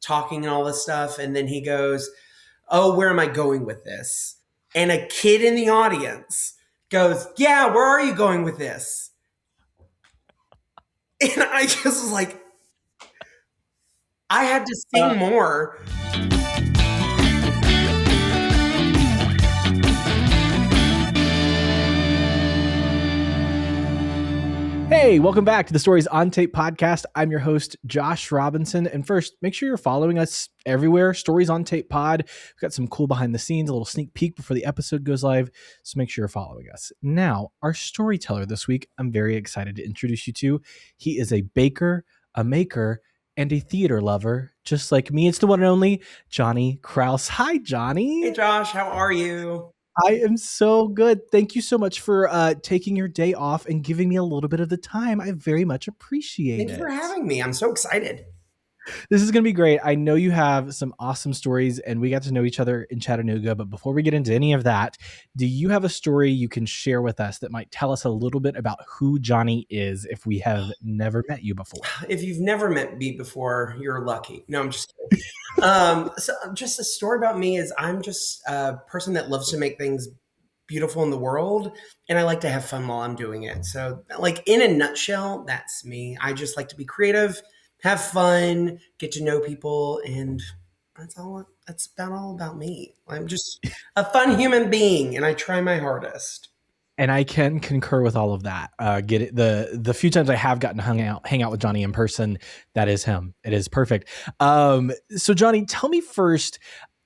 talking and all this stuff. And then he goes, "Oh, where am I going with this?" And a kid in the audience goes, "Yeah, where are you going with this?" And I just was like, I had to sing more. Hey, welcome back to the Stories on Tape podcast. I'm your host, Josh Robinson. And first, make sure you're following us everywhere. Stories on Tape pod. We've got some cool behind the scenes, a little sneak peek before the episode goes live. So make sure you're following us. Now, our storyteller this week, I'm very excited to introduce you to. He is a baker, a maker, and a theater lover, just like me. It's the one and only Johnny Krause. Hi, Johnny. Hey, Josh, how are you? I am so good. Thank you so much for taking your day off and giving me a little bit of the time. I very much appreciate it. Thank you for having me. I'm so excited. This is going to be great. I know you have some awesome stories, and we got to know each other in Chattanooga. But before we get into any of that, do you have a story you can share with us that might tell us a little bit about who Johnny is if we have never met you before? If you've never met me before, you're lucky. No, I'm just kidding. So just a story about me is I'm just a person that loves to make things beautiful in the world, and I like to have fun while I'm doing it. So like in a nutshell, that's me. I just like to be creative, have fun, get to know people, and that's about all about me. I'm just a fun human being, and I try my hardest. And I can concur with all of that. Get it? The few times I have gotten to hang out with Johnny in person, that is him. It is perfect. So Johnny, tell me first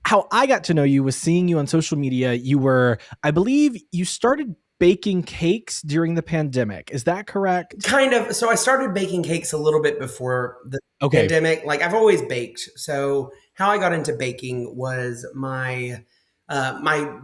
how I got to know you was seeing you on social media. You were, I believe, you started baking cakes during the pandemic. Is that correct? Kind of. So I started baking cakes a little bit before the pandemic. Like I've always baked. So how I got into baking was my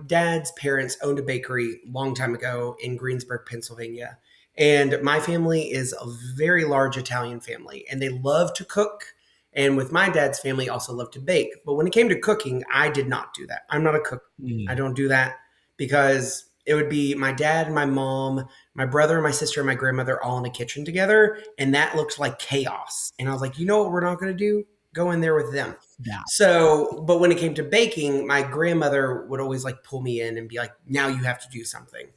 dad's parents owned a bakery a long time ago in Greensburg, Pennsylvania. And my family is a very large Italian family, and they love to cook. And with my dad's family, also love to bake. But when it came to cooking, I did not do that. I'm not a cook. I don't do that because it would be my dad, my mom, my brother, my sister, and my grandmother all in a kitchen together. And that looked like chaos. And I was like, you know what we're not going to do? Go in there with them. Yeah. So, but when it came to baking, my grandmother would always like pull me in and be like, now you have to do something.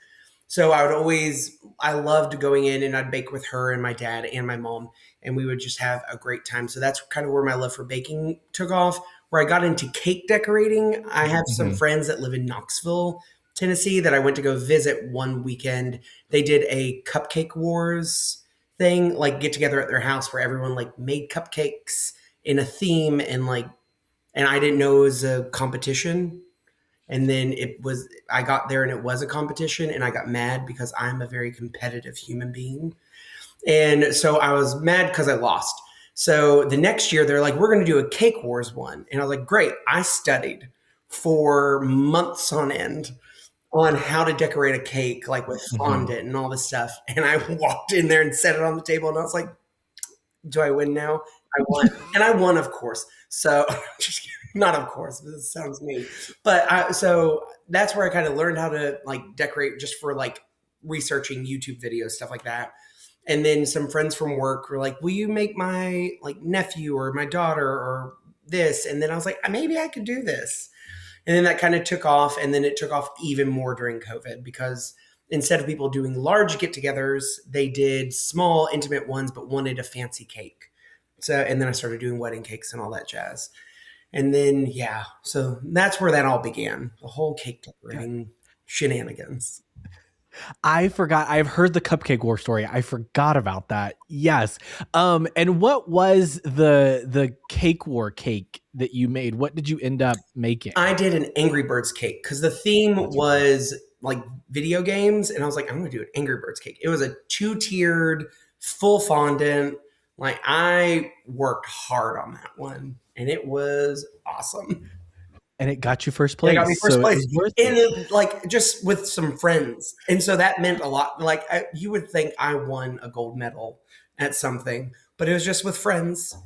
So I loved going in and I'd bake with her and my dad and my mom, and we would just have a great time. So that's kind of where my love for baking took off. Where I got into cake decorating, I have some friends that live in Knoxville, Tennessee, that I went to go visit one weekend. They did a cupcake wars thing, like get together at their house where everyone like made cupcakes in a theme, and I didn't know it was a competition. And then I got there and it was a competition, and I got mad because I'm a very competitive human being. And so I was mad because I lost. So the next year they're like, we're going to do a cake wars one. And I was like, great. I studied for months on end on how to decorate a cake, like with fondant and all this stuff. And I walked in there and set it on the table, and I was like, do I win now? I won. And I won, of course. So just kidding. Not of course, but it sounds mean. But so that's where I kind of learned how to like decorate, just for like researching YouTube videos, stuff like that. And then some friends from work were like, will you make my like nephew or my daughter or this? And then I was like, maybe I could do this. And then that kind of took off. And then it took off even more during COVID, because instead of people doing large get-togethers, they did small, intimate ones, but wanted a fancy cake. So, and then I started doing wedding cakes and all that jazz. And then, yeah, so that's where that all began, the whole cake decorating shenanigans. I forgot. I've heard the cupcake war story. I forgot about that. Yes. And what was the cake war cake that you made? What did you end up making? I did an Angry Birds cake because the theme was like video games. And I was like, I'm going to do an Angry Birds cake. It was a 2-tiered, full fondant. Like I worked hard on that one, and it was awesome. And it got you first place. It got me first place. And it, like just with some friends. And so that meant a lot. Like you would think I won a gold medal at something, but it was just with friends.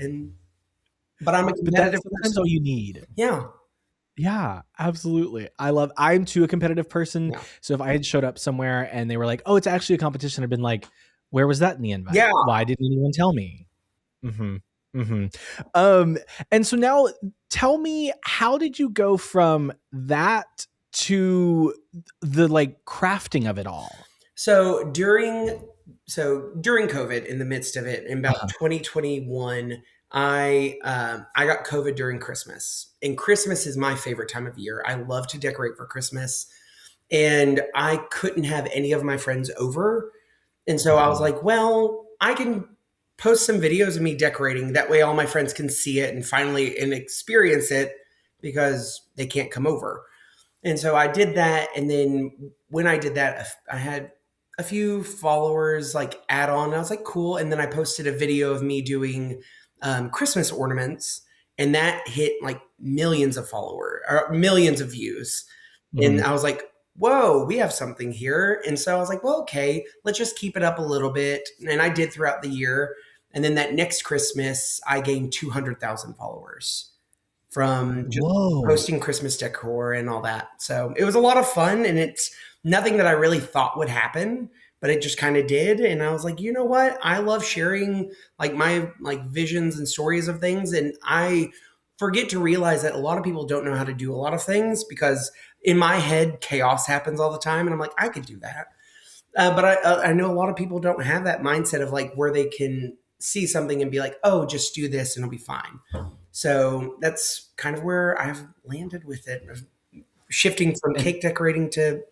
But I'm a competitive person. That's all you need. Yeah. Yeah, absolutely. I'm too a competitive person. Yeah. So if I had showed up somewhere and they were like, oh, it's actually a competition, I've been like, where was that in the invite? Yeah. Why didn't anyone tell me? Mm-hmm. hmm Um, and so now tell me, how did you go from that to the like crafting of it all? So during COVID, in the midst of it, in about Uh-huh. 2021, I got COVID during Christmas, and Christmas is my favorite time of year. I love to decorate for Christmas, and I couldn't have any of my friends over, and so I was Mhm. like, well, I can post some videos of me decorating. That way, all my friends can see it and finally and experience it because they can't come over. And so I did that. And then when I did that, I had a few followers like add on. I was like, cool. And then I posted a video of me doing Christmas ornaments, and that hit like millions of followers or millions of views. And Mhm. I was like, whoa, we have something here. And so I was like, well, okay, let's just keep it up a little bit. And I did throughout the year. And then that next Christmas, I gained 200,000 followers from just Whoa. posting Christmas decor and all that. So it was a lot of fun, and it's nothing that I really thought would happen, but it just kind of did. And I was like, you know what? I love sharing like my like visions and stories of things, and I forget to realize that a lot of people don't know how to do a lot of things because in my head chaos happens all the time, and I'm like, I could do that. But I know a lot of people don't have that mindset of like where they can see something and be like, oh, just do this and it'll be fine. So that's kind of where I've landed with it, of shifting from And cake decorating to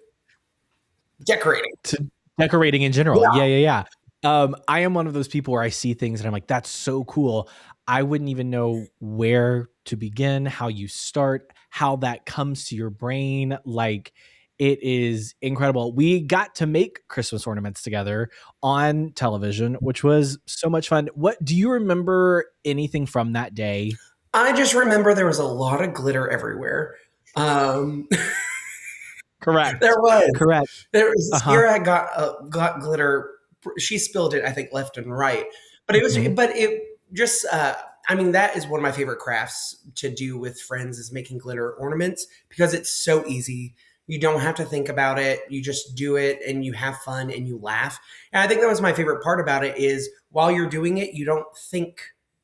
decorating. to decorating in general. Yeah. Yeah, yeah, yeah. I am one of those people where I see things and I'm like, that's so cool. I wouldn't even know where to begin, how you start, how that comes to your brain. Like, it is incredible. We got to make Christmas ornaments together on television, which was so much fun. What do you remember anything from that day? I just remember there was a lot of glitter everywhere. Um, Correct. there was. Correct. There was Uh-huh. Sierra got glitter. She spilled it, I think, left and right. But it was, Mhm. but it just, I mean, that is one of my favorite crafts to do with friends is making glitter ornaments because it's so easy. You don't have to think about it. You just do it and you have fun and you laugh. And I think that was my favorite part about it is while you're doing it, you don't think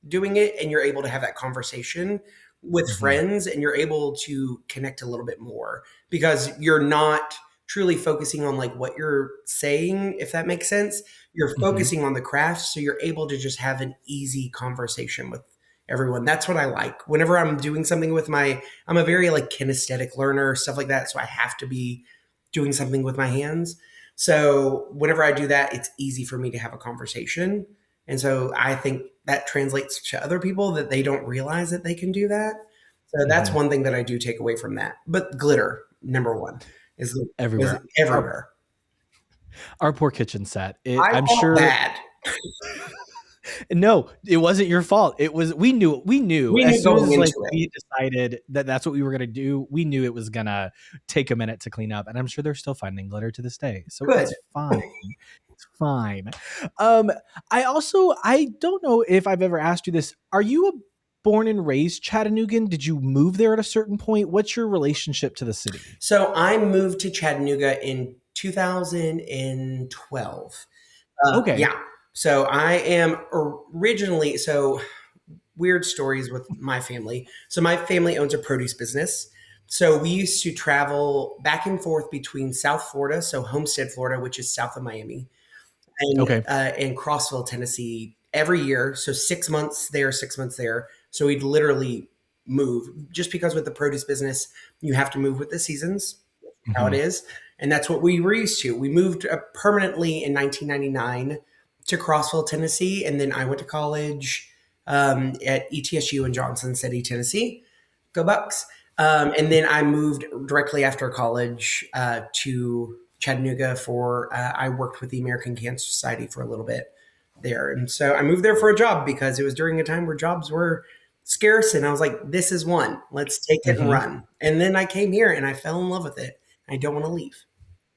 doing it and you're able to have that conversation with Mhm. friends and you're able to connect a little bit more because you're not truly focusing on like what you're saying, if that makes sense. You're Mhm. focusing on the craft, so you're able to just have an easy conversation with everyone. That's what I like. Whenever I'm doing something with my, I'm a very like kinesthetic learner, stuff like that. So I have to be doing something with my hands. So whenever I do that, it's easy for me to have a conversation. And so I think that translates to other people that they don't realize that they can do that. So that's Mhm. one thing that I do take away from that. But glitter, number one, is Everywhere. Our everywhere. our poor kitchen set. It, I I'm felt sure. bad. No, it wasn't your fault. It was, we knew We as knew soon going as like into it. we decided that that's what we were gonna do. We knew it was gonna take a minute to clean up, and I'm sure they're still finding glitter to this day. So Good. it's fine. It's fine. Um, I don't know if I've ever asked you this. Are you a born and raised Chattanoogan? Did you move there at a certain point? What's your relationship to the city? So I moved to Chattanooga in 2012. Okay. Yeah. So I am originally, so weird stories with my family. So my family owns a produce business. So we used to travel back and forth between South Florida, so Homestead, Florida, which is south of Miami, Okay. and Crossville, Tennessee, every year. So 6 months there, 6 months there. So we'd literally move just because with the produce business, you have to move with the seasons. How it Mhm. is, and that's what we were used to. We moved permanently in 1999 to Crossville, Tennessee, and then I went to college at ETSU in Johnson City, Tennessee. Go Bucks! And then I moved directly after college to Chattanooga for. I worked with the American Cancer Society for a little bit there, and so I moved there for a job because it was during a time where jobs were scarce, and I was like, "This is one. Let's take it and Mhm. run." And then I came here, and I fell in love with it. I don't want to leave.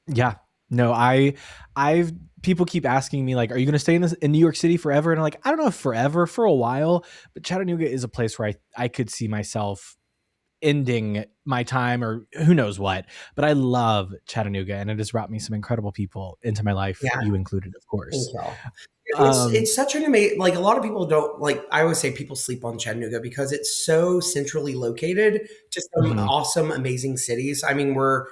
Yeah. No, I've people keep asking me like, "Are you going to stay in New York City forever?" And I'm like, I don't know if forever, for a while, but Chattanooga is a place where I could see myself ending my time or who knows what. But I love Chattanooga and it has brought me some incredible people into my life, Yeah, you included, of thank course. y'all. Um, It's such an amazing, like, a lot of people don't like, I always say people sleep on Chattanooga because it's so centrally located to some mhm. awesome, amazing cities. I mean, we're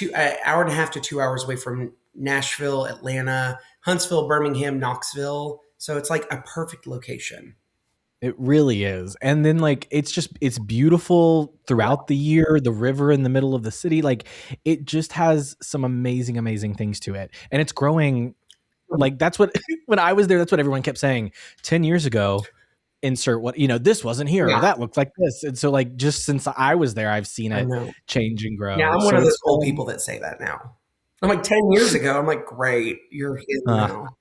an hour and a half to 2 hours away from Nashville, Atlanta, Huntsville, Birmingham, Knoxville. So it's like a perfect location. It really is. And then like it's beautiful Yeah. throughout the year, the river in the middle of the city, like it just has some amazing amazing things to it. And it's growing like that's what when I was there that's what everyone kept saying. 10 years ago, insert what, this wasn't here or Yeah, that looked like this. And so like just since I was there, I've seen I it know. change and Yeah, grow. I'm one So of it's those old fun. people that say that now. I'm like 10 years ago, I'm like, great, you're here Uh, now.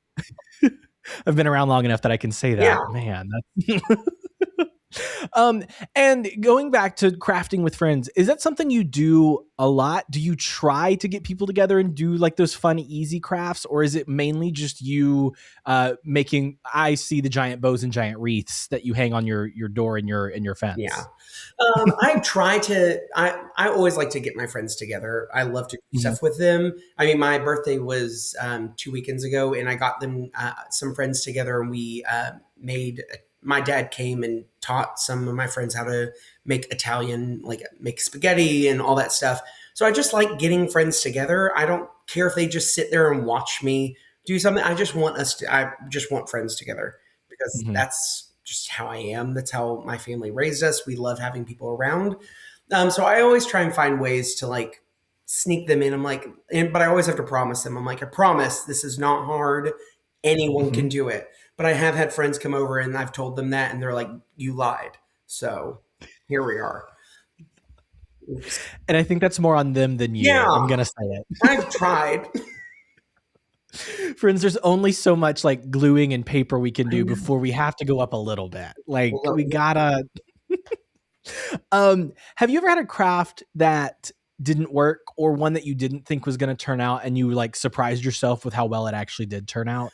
I've been around long enough that I can say Yeah. that. Man, that's Um, and going back to crafting with friends, is that something you do a lot? Do you try to get people together and do like those fun, easy crafts, or is it mainly just you making? I see the giant bows and giant wreaths that you hang on your door and your Yeah. fence. I try to. I always like to get my friends together. I love to do Mhm. stuff with them. I mean, my birthday was 2 weekends ago, and I got them some friends together, and we made. My dad came and taught some of my friends how to make Italian, like make spaghetti and all that stuff. So I just like getting friends together. I don't care if they just sit there and watch me do something. I just want us to. I just want friends together because Mhm. that's just how I am. That's how my family raised us. We love having people around. So I always try and find ways to like sneak them in. I'm like, but I always have to promise them. I'm like, I promise this is not hard. Anyone Mhm. can do it. But I have had friends come over and I've told them that, and they're like, you lied. So here we are. Oops. And I think that's more on them than you. Yeah, I'm gonna say it. I've tried. Friends, there's only so much like gluing and paper we can I do know. before we have to go up a little bit. Like Well, we gotta have you ever had a craft that didn't work or one that you didn't think was going to turn out and you like surprised yourself with how well it actually did turn out?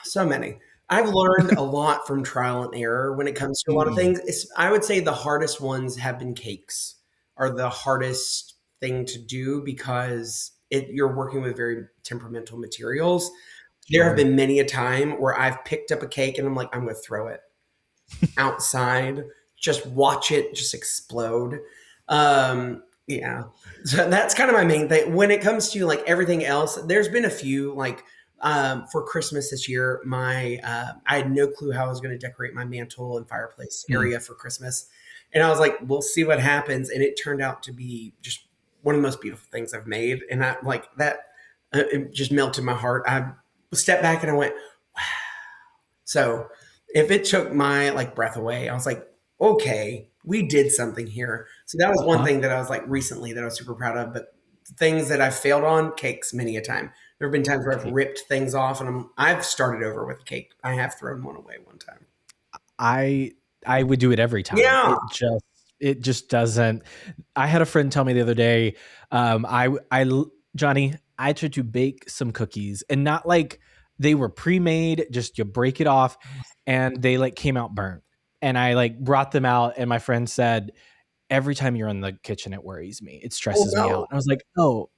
so many. I've learned a lot from trial and error when it comes to a lot of Mm, things. I would say the hardest ones have been cakes, are the hardest thing to do because you're working with very temperamental materials. There have sure. been many a time where I've picked up a cake and I'm like, I'm going to throw it outside, just watch it just explode. Yeah. So that's kind of my main thing. When it comes to like everything else, there's been a few like for Christmas this year, I had no clue how I was going to decorate my mantle and fireplace Mm. area for Christmas. And I was like, we'll see what happens. And it turned out to be just one of the most beautiful things I've made. And I like that, it just melted my heart. I stepped back and I went, so if it took my like breath away, I was like, okay, we did something here. So that was one Uh-huh. thing that I was like recently that I was super proud of. But things that I've failed on, cakes many a time. There have been times where I've Okay. ripped things off and I've started over with a cake. I have thrown one away one time. I I would do it every time. Yeah. It just doesn't. I had a friend tell me the other day, Johnny, I tried to bake some cookies and not like they were pre-made, just you break it off and they like came out burnt. And I like brought them out and my friend said, every time you're in the kitchen, it worries me. It Oh stresses me out. no. And I was like, oh,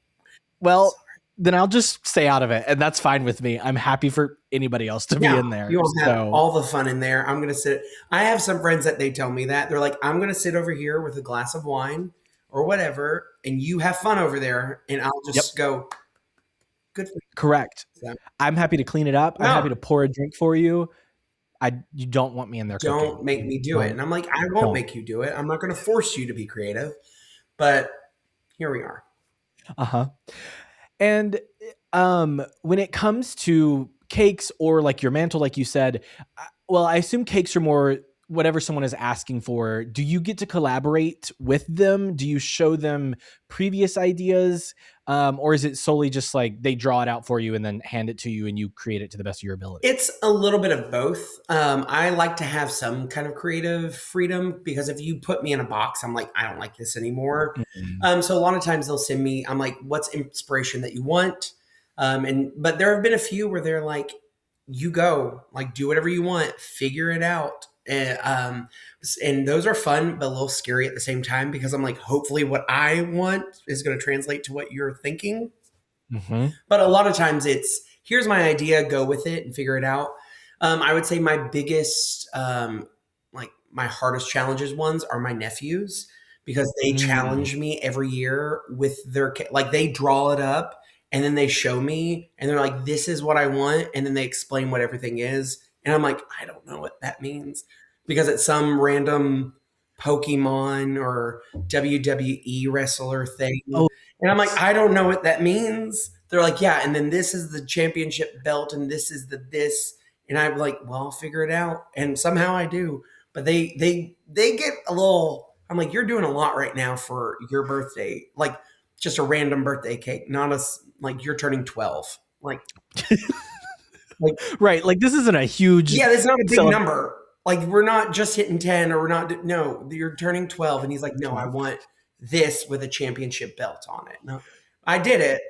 well, then I'll just stay out of it. And that's fine with me. I'm happy for anybody else to be Yeah, in there. you won't have So, all the fun in there. I'm gonna sit. I have some friends that they tell me that they're like, I'm gonna sit over here with a glass of wine or whatever, and you have fun over there, and I'll yep, just go. Good for correct. you. I'm happy to clean it up. I'm No, happy to pour a drink for you. You don't want me in there don't cooking. make You me do it. don't And I'm like, I won't don't. make you do it. I'm not going to force you to be creative. But here we are. Uh-huh. And when it comes to cakes or like your mantle, like you said, well, I assume cakes are more whatever someone is asking for. Do you get to collaborate with them? Do you show them previous ideas? Or is it solely just like they draw it out for you and then hand it to you and you create it to the best of your ability? It's a little bit of both. I like to have some kind of creative freedom because if you put me in a box, I'm like, I don't like this anymore. Mhm. So a lot of times they'll send me, I'm like, what's inspiration that you want? But there have been a few where they're like, you go, like, do whatever you want, figure it out. And those are fun, but a little scary at the same time because I'm like, hopefully, what I want is going to translate to what you're thinking. Mhm. But a lot of times here's my idea, go with it and figure it out. I would say my biggest, like my hardest challenges ones are my nephews because they Mm. challenge me every year with their, like they draw it up and then they show me and they're like, this is what I want. And then they explain what everything is. And I'm like, I don't know what that means because it's some random Pokemon or WWE wrestler thing. Oh, And I'm like, yes. I don't know what that means. They're like, yeah, and then this is the championship belt and this is the this. And I'm like, well, I'll figure it out. And somehow I do. But they get a little, I'm like, you're doing a lot right now for your birthday. Like just a random birthday cake, not like you're turning 12. Like Right. Like this isn't a huge yeah, that's not a big celebration. number. Like we're not just hitting 10 or we're not no, you're turning 12 and he's like, "No, I want this with a championship belt on it." No. I did it.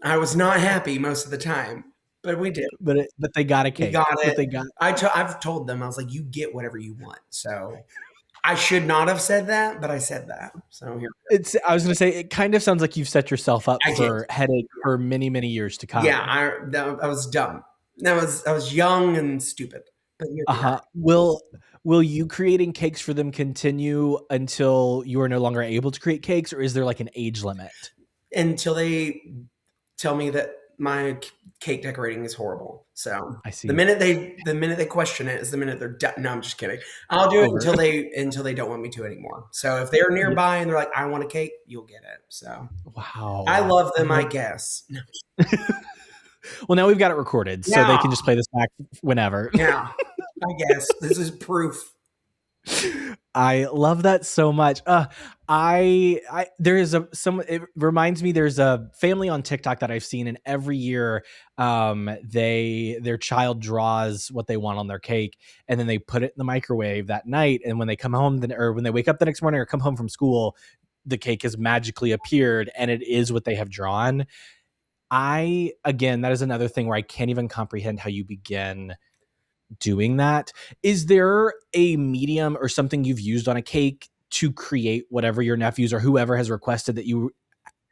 I was not happy most of the time, but we did. But they got a We cake. got But it. they got I've told them I was like, "You get whatever you want." So, I should not have said that, but I said that. So here it's I was gonna say it kind of sounds like you've set yourself up I did. for headache for many, many years to Yeah, come. I was dumb. I was young and stupid. But here we are. Uh-huh. Will you creating cakes for them continue until you are no longer able to create cakes, or is there like an age limit? Until they tell me that my cake decorating is horrible. So I see. the minute they question it is the minute they're done. No, I'm just kidding. I'll do it Over. until they don't want me to anymore. So if they're Yeah. nearby and they're like, I want a cake, you'll get it. So I Wow. love I them, I love guess. No. Well, now we've got it recorded, so they Yeah, can just play this back whenever. yeah. I guess this is proof. I love that so much. I there is it reminds me there's a family on TikTok that I've seen, and every year their child draws what they want on their cake and then they put it in the microwave that night, and when they come home or when they wake up the next morning or come home from school, the cake has magically appeared and it is what they have drawn. Again, that is another thing where I can't even comprehend how you begin doing that. Is there a medium or something you've used on a cake to create whatever your nephews or whoever has requested that you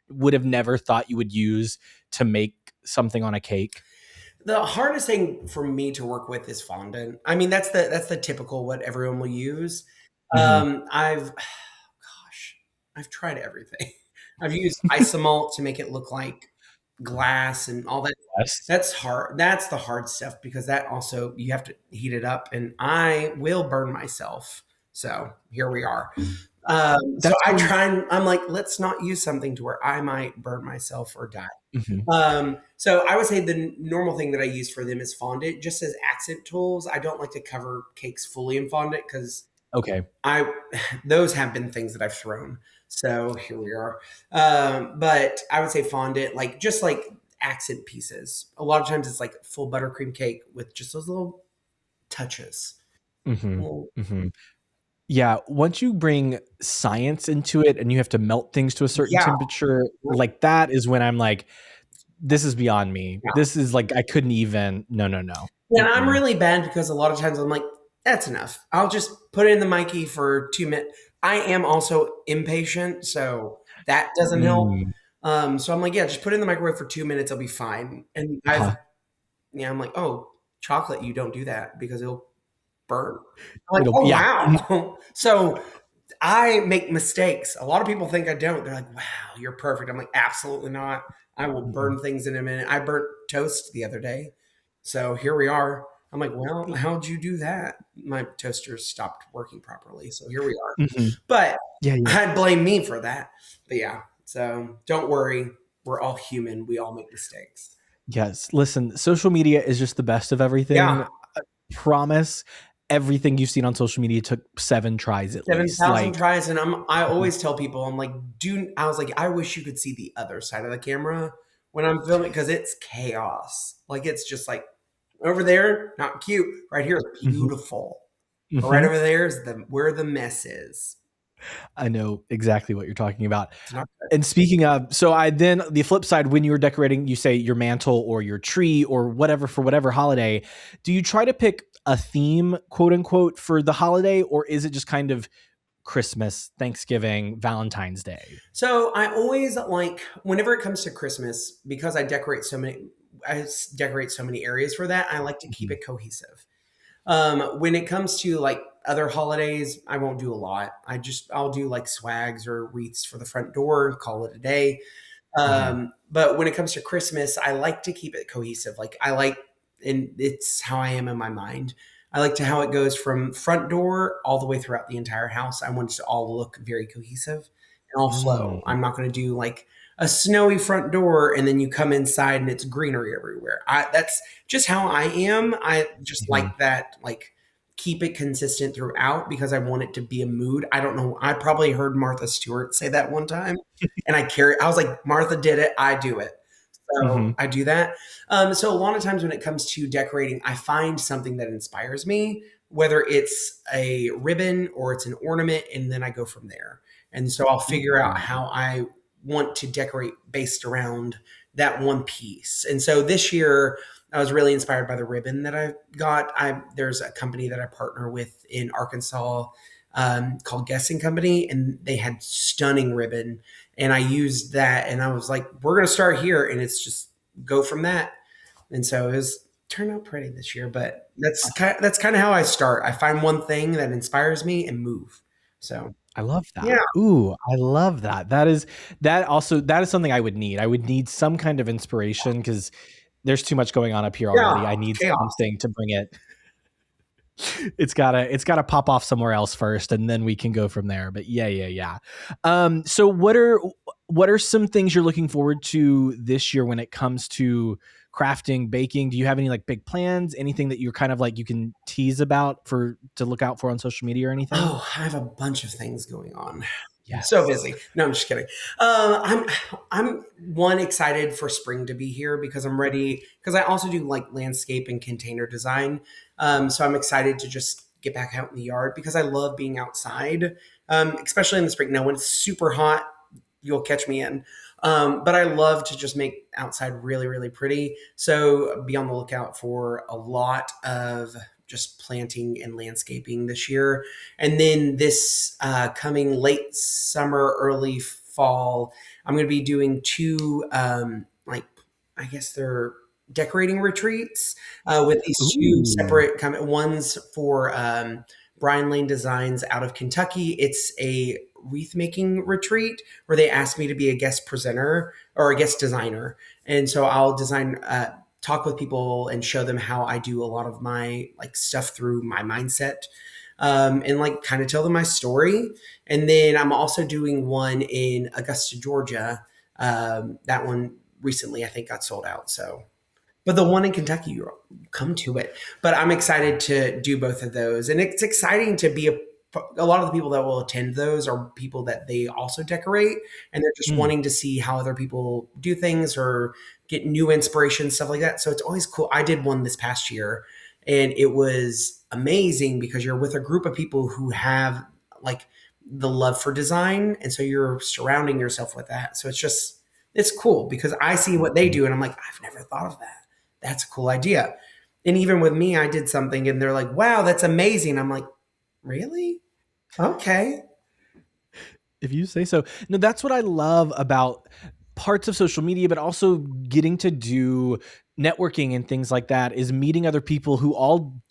would have never thought you would use to make something on a cake? The hardest thing for me to work with is fondant. I mean, that's the typical what everyone will use. Mhm. Gosh, I've tried everything. I've used isomalt to make it look like glass and all that. Yes. That's hard. That's the hard stuff because that also you have to heat it up, and I will burn myself. So here we are. So That's I really try and I'm like, let's not use something to where I might burn myself or die. mhm. So I would say the normal thing that I use for them is fondant, just as accent tools. I don't like to cover cakes fully in fondant because Okay. I those have been things that I've thrown. So here we are. But I would say fondant, like just like accent pieces. A lot of times it's like full buttercream cake with just those little touches. Mhm. Well, Mhm. Yeah, once you bring science into it and you have to melt things to a certain yeah, temperature, like that is when I'm like, this is beyond me. yeah. This is like I couldn't even no, no, no. And I'm Mm-mm. really bad because a lot of times I'm like, that's enough. I'll just put it in the Mikey for 2 minutes. I am also impatient, so that doesn't help. Mm. So I'm like, yeah, just put it in the microwave for 2 minutes, it'll be fine. And Uh-huh. I'm like, oh, chocolate, you don't do that because it'll burn. I'm like, It'll oh yeah. wow. So I make mistakes. A lot of people think I don't. They're like, wow, you're perfect. I'm like, absolutely not. I will Mhm. burn things in a minute. I burnt toast the other day. So here we are. I'm like, well, how'd you do that? My toaster stopped working properly. So here we are. Mhm. But Yeah, yeah. I blame me for that. But yeah, so don't worry. We're all human. We all make mistakes. Yes. Listen, social media is just the best of Yeah. everything. Promise everything you've seen on social media took 7 tries at least. 7,000 Like tries. And I mhm. always tell people, I'm like, I was like, I wish you could see the other side of the camera when I'm filming because it's chaos. Like, it's just like over there, not cute. Right here, Mhm. beautiful. But right Mhm. over there is where the mess is. I know exactly what you're talking about. It's not good. And speaking of, so I then the flip side, when you were decorating, you say your mantle or your tree or whatever for whatever holiday, do you try to pick a theme, quote unquote, for the holiday, or is it just kind of Christmas, Thanksgiving, Valentine's Day? So I always like, whenever it comes to Christmas, because I decorate so many, decorate so many areas for that. I like to keep Mhm. it cohesive. When it comes to like other holidays, I won't do a lot. I'll do like swags or wreaths for the front door, call it a day. Mhm. But when it comes to Christmas, I like to keep it cohesive. Like I like, and it's how I am in my mind. I like to how it goes from front door all the way throughout the entire house. I want it to all look very cohesive and all flow. Mm. I'm not going to do like a snowy front door and then you come inside and it's greenery everywhere. That's just how I am. I just Mhm. like that, like keep it consistent throughout because I want it to be a mood. I don't know. I probably heard Martha Stewart say that one time and I was like, Martha did it, I do it. So Mhm. I do that. So a lot of times when it comes to decorating, I find something that inspires me, whether it's a ribbon or it's an ornament, and then I go from there. And so I'll figure out Ooh. how I want to decorate based around that one piece. And so this year, I was really inspired by the ribbon that I got. There's a company that I partner with in Arkansas called Guessing Company, and they had stunning ribbon and I used that and I was like, we're going to start here and it's just go from that. And so it was turned out pretty this year, but that's kind of how I start. I find one thing that inspires me and move. So, I love yeah. that. Ooh, I love that. That is something I would need. I would need some kind of inspiration because there's too much going on up here Yeah, already. I need chaos. something to bring it. It's gotta pop off somewhere else first, and then we can go from there. But yeah, yeah, yeah. So what are some things you're looking forward to this year when it comes to crafting, baking? Do you have any like big plans? Anything that you're kind of like you can tease about for to look out for on social media or anything? Oh, I have a bunch of things going on. I'm so Yes. busy. No, I'm just kidding. I'm one excited for spring to be here because I'm ready. Because I also do like landscape and container design. So I'm excited to just get back out in the yard because I love being outside, especially in the spring. Now when it's super hot, you'll catch me in. But I love to just make outside really, really pretty. So be on the lookout for a lot of just planting and landscaping this year. And then this coming late summer, early fall, I'm going to be doing two, like, I guess they're decorating retreats with these two Ooh. separate ones for Brian Lane Designs out of Kentucky. It's a wreath making retreat where they asked me to be a guest presenter or a guest designer. And so I'll design, talk with people and show them how I do a lot of my like stuff through my mindset. And like kind of tell them my story. And then I'm also doing one in Augusta, Georgia. That one recently I think got sold out. So but the one in Kentucky, you come to it. But I'm excited to do both of those, and it's exciting to be a lot of the people that will attend those are people that they also decorate, and they're just Mm. wanting to see how other people do things or get new inspiration, stuff like that. So it's always cool. I did one this past year, and it was amazing because you're with a group of people who have like the love for design, and so you're surrounding yourself with that. So it's cool because I see what they Mhm. do, and I'm like, I've never thought of that. That's a cool idea. And even with me, I did something and they're like, wow, that's amazing. I'm like, really? Okay. If you say so. No, that's what I love about parts of social media, but also getting to do networking and things like that is meeting other people who all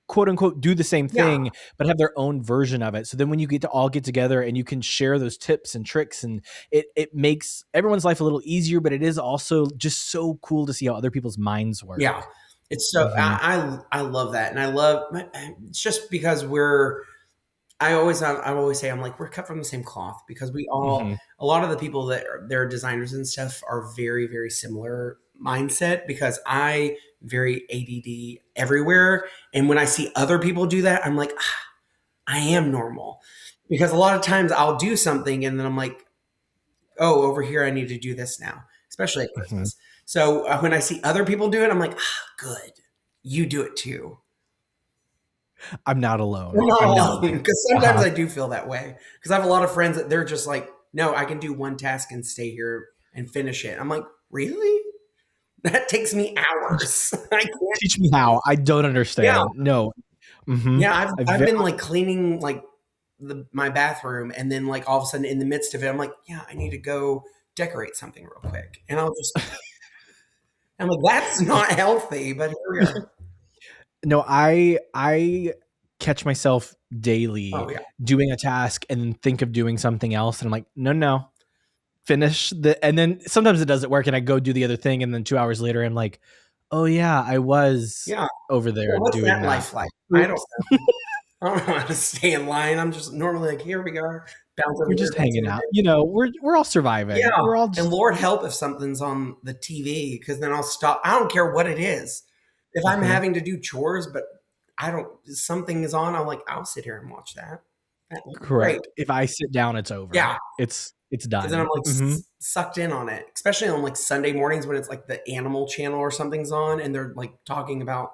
quote unquote do the same Yeah. thing but have their own version of it. So then when you get to all get together and you can share those tips and tricks, and it makes everyone's life a little easier, but it is also just so cool to see how other people's minds work. Yeah. It's so, Mhm. I love that. And I love, it's just because I always say I'm like we're cut from the same cloth because we all Mhm. a lot of the people that are they're designers and stuff are very very similar mindset because I very ADD everywhere and when I see other people do that I'm like I am normal because a lot of times I'll do something and then I'm like oh over here I need to do this now especially at Mhm. Christmas so when I see other people do it I'm like good you do it too. I'm not I'm alone. not I'm not alone alone. because sometimes Uh-huh. I do feel that way because I have a lot of friends that they're just like, no, I can do one task and stay here and finish it. I'm like, really? That takes me Teach hours. I can't. teach me how. I don't Yeah, understand. No. Mhm. yeah. I I've ve been like cleaning like my bathroom, and then like all of a sudden in the midst of it, I'm like, yeah, I need to go decorate something real quick, and I'll just I'm like, that's not healthy, but here we are. No, I catch myself daily Oh yeah. doing a task and then think of doing something else, and I'm like, no, no, finish the. And then sometimes it doesn't work, and I go do the other thing, and then 2 hours later, I'm like, oh yeah, I was Yeah. over there Well, what's doing that that. life like? I don't Oops. I don't know how to stay in line. I'm just normally like, here we go. Bounce over We're here, just bounce hanging over out. there. We're all surviving. Yeah. We're all And just Lord help if something's on the TV because then I'll stop. I don't care what it is. If I'm mhm. having to do chores, but I don't, something is on, I'm like, I'll sit here and watch that. That would be great. Correct. If I sit down, it's over. Yeah. It's Because then I'm done. like Hmm. sucked in on it, especially on like Sunday mornings when it's like the Animal Channel or something's on and they're like talking about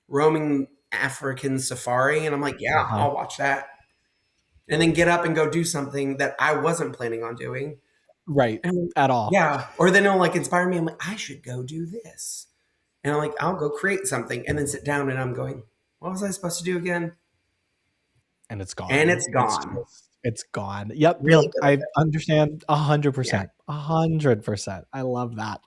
roaming African safari. And I'm like, yeah, Uh-huh. I'll watch that. And then get up and go do something that I wasn't planning on doing. Right. And At all. yeah, or then it'll like inspire me. I'm like, I should go do this. And I'm like, I'll go create something and then sit down and I'm going, what was I supposed to do again? And it's And gone. it's gone. It's gone. Yep. Really Nope. good I at it. understand a hundred Yeah. percent. 100%. I love that.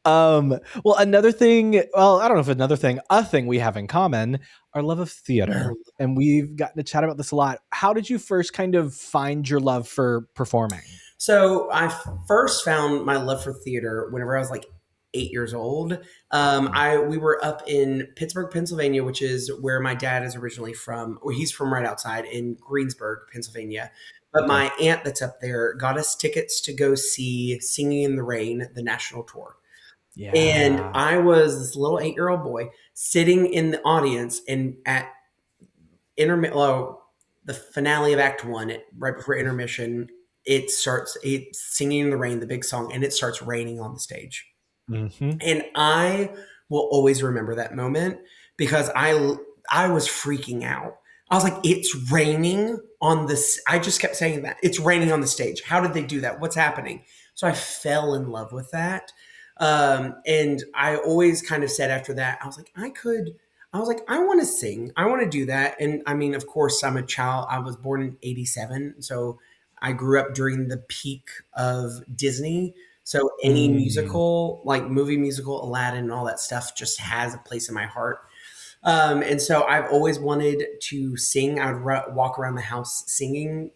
Well, another thing, well, I don't know if another thing, a thing we have in common, our love of theater. And we've gotten to chat about this a lot. How did you first kind of find your love for performing? So I first found my love for theater whenever I was like 8 years old. I we were up in Pittsburgh, Pennsylvania, which is where my dad is originally from. Or he's from right outside in Greensburg, Pennsylvania. But Okay. my aunt that's up there got us tickets to go see Singing in the Rain, the national tour. And Yeah. I was this little 8-year-old boy sitting in the audience and at the finale of Act One, right before intermission, it starts it's singing in the rain, the big song, and it starts raining on the stage. Hmm. And I will always remember that moment because I was freaking out. I was like, it's raining on this. I just kept saying that. It's raining on the stage. How did they do that? What's happening? So I fell in love with that. And I always kind of said after that, I was like, I want to sing. I want to do that. And I mean, of course, I'm a child. I was born in 87. So I grew up during the peak of Disney. So any Mm. musical, like movie musical, Aladdin, and all that stuff, just has a place in my heart. And so I've always wanted to sing. I would walk around the house singing.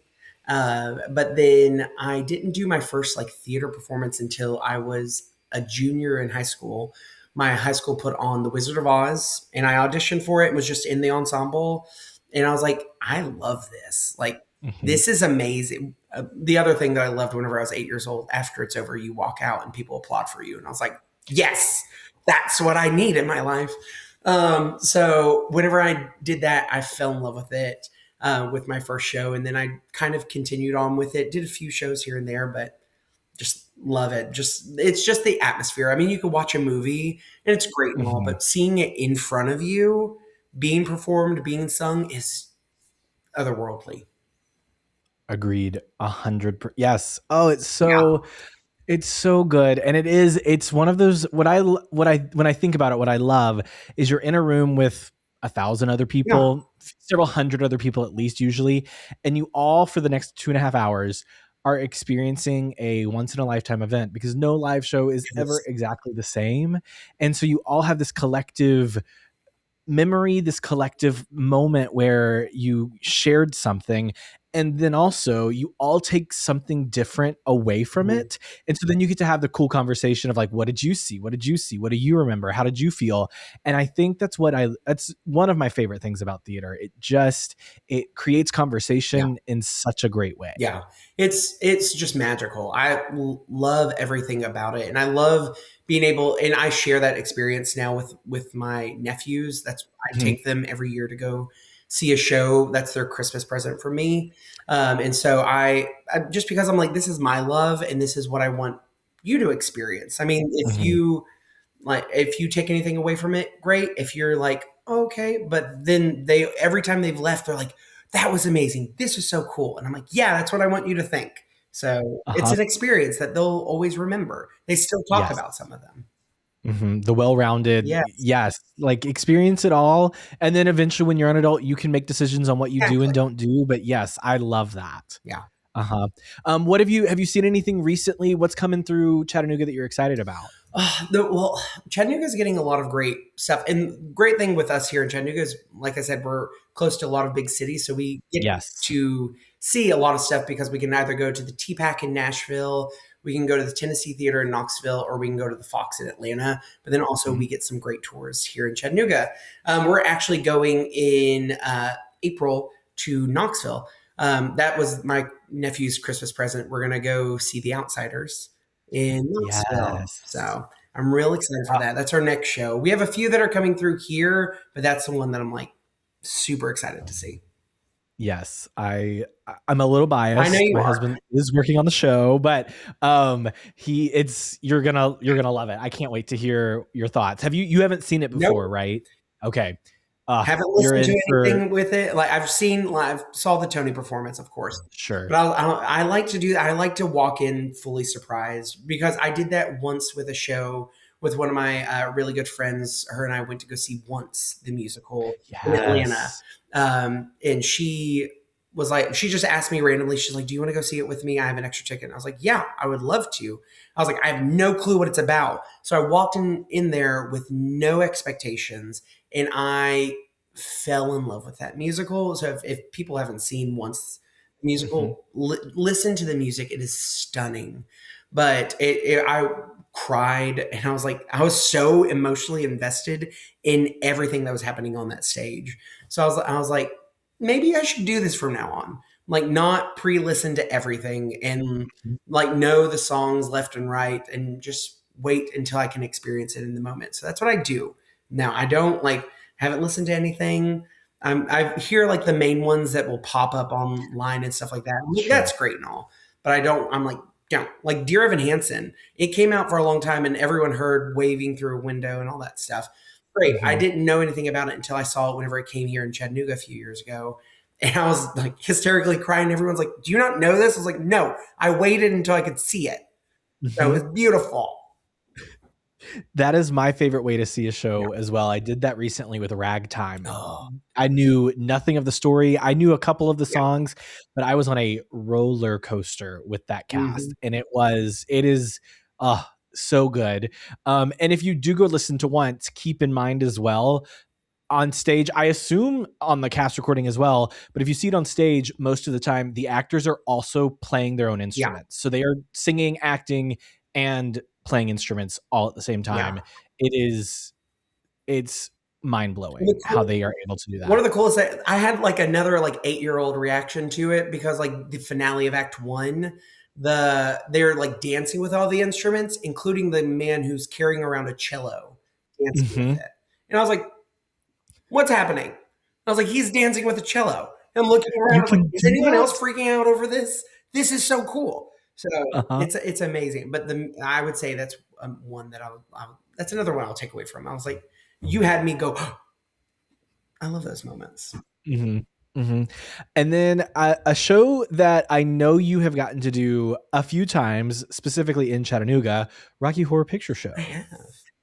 But then I didn't do my first like theater performance until I was a junior in high school. My high school put on The Wizard of Oz, and I auditioned for it and was just in the ensemble. And I was like, I love this. Like, Hmm. this is amazing. The other thing that I loved whenever I was 8 years old, after it's over, you walk out and people applaud for you. And I was like, yes, that's what I need in my life. So whenever I did that, I fell in love with it with my first show, and then I kind of continued on with it. Did a few shows here and there, but just love it. Just it's just the atmosphere. I mean, you could watch a movie and it's great and all, Hmm. but seeing it in front of you, being performed, being sung, is otherworldly. Agreed. 100. Yes. Oh, Yeah, it's so good, and it's one of those, what I when I think about it, what I love is you're in a room with 1,000 other yeah, people, several hundred other people at least usually, and you all for the next 2.5 hours are experiencing a once in a lifetime event because no live show is ever yes, exactly the same. And so you all have this collective memory, this collective moment where you shared something, and then also you all take something different away from mhm, it. And so then you get to have the cool conversation of like, what did you see, what did you see, what do you remember, how did you feel? And I think that's one of my favorite things about theater. It creates yeah. conversation in such a great way. Yeah, it's just magical. Love everything about it, and I love being able. And I share that experience now with my nephews. That's I Mhm. take them every year to go see a show. That's their Christmas present for me. And so I just because I'm like, this is my love, and this is what I want you to experience. I mean, Mhm. if you take anything away from it, great. If you're like, okay, but then they every time they've left, they're like, that was amazing. This was so cool. And I'm like, yeah, that's what I want you to think. So it's Uh-huh. an experience that they'll always remember. They still talk Yes. about some of them. The well-rounded, Yes, yes, like experience it all, and then eventually when you're an adult, you can make decisions on what you do and exactly. don't do. But yes, I love that. Yeah. Uh-huh. What have you seen anything recently? What's coming through Chattanooga that you're excited about? Well, Chattanooga is getting a lot of great stuff, and great thing with us here in Chattanooga is, like I said, we're close to a lot of big cities, so we get Yes. to see a lot of stuff because we can either go to the TPAC in Nashville, we can go to the Tennessee Theater in Knoxville, or we can go to the Fox in Atlanta. But then also Mhm. we get some great tours here in Chattanooga. We're actually going in April to Knoxville. That was my nephew's Christmas present. We're gonna go see The Outsiders in Knoxville. Yes. So I'm real excited for that. That's our next show. We have a few that are coming through here, but that's the one that I'm like super excited to see. Yes, I'm a little I know biased. you My are. husband is working on the show, but he it's you're gonna love it. I can't wait to hear your thoughts. You haven't seen it before, Nope. right? Okay. Haven't You're listened in to for anything with it. Like I've seen, I saw the Tony performance, of course, but sure. I like to do. I like to walk in fully surprised because I did that once with a show with one of my really good friends. Her and I went to go see Once the musical in Atlanta, Yes. and she was like, she just asked me randomly. She's like, "Do you want to go see it with me? I have an extra ticket." And I was like, "Yeah, I would love to." I was like, "I have no clue what it's about," so I walked in there with no expectations, and I fell in love with that musical. So if people haven't seen Once the Mhm. musical, listen to the music. It is stunning. But I cried, and I was like, I was so emotionally invested in everything that was happening on that stage. So I was like, maybe I should do this from now on. Like, not pre-listen to everything and like know the songs left and right, and just wait until I can experience it in the moment. So that's what I do now. I don't like haven't listened to anything. I hear like the main ones that will pop up online and stuff like that. I'm like, Sure. that's great and all, but I don't. I'm like, don't like Dear Evan Hansen. It came out for a long time, and everyone heard waving through a window and all that stuff. Great. I Mhm. didn't know anything about it until I saw it whenever it came here in Chattanooga a few years ago. And I was like hysterically crying. Everyone's like, "Do you not know this?" I was like, "No, I waited until I could see it." So it Mhm. was beautiful. That is my favorite way to see a Yeah. show as well. I did that recently with Ragtime. Oh, I knew nothing of the story. I knew a couple of the yeah. songs, but I was on a roller coaster with that Mhm. cast, and it is so good. And if you do go listen to Once, keep in mind as well on stage, I assume on the cast recording as well, but if you see it on stage, most of the time the actors are also playing their own Yeah. instruments. So they are singing, acting, and playing instruments all at the same Yeah. time. It is it's The mind-blowing how cool they are able to do One of that. the coolest that I had like another like 8-year-old reaction to it because like the finale of Act One, they're like dancing with all the instruments, including the man who's carrying around a cello, dancing with Mhm. it. And I was like, "What's happening?" I was like, "He's dancing with a cello." And I'm looking around, I You was like, can "Is do anyone else that? freaking out over this? This is so cool." So Uh-huh. it's amazing. But I would say that's one that that's another one I'll take away from. I was like, you had me go. I love those moments. Mhm. Mhm. And then a show that I know you have gotten to do a few times, specifically in Chattanooga, Rocky Horror Picture I Show, have.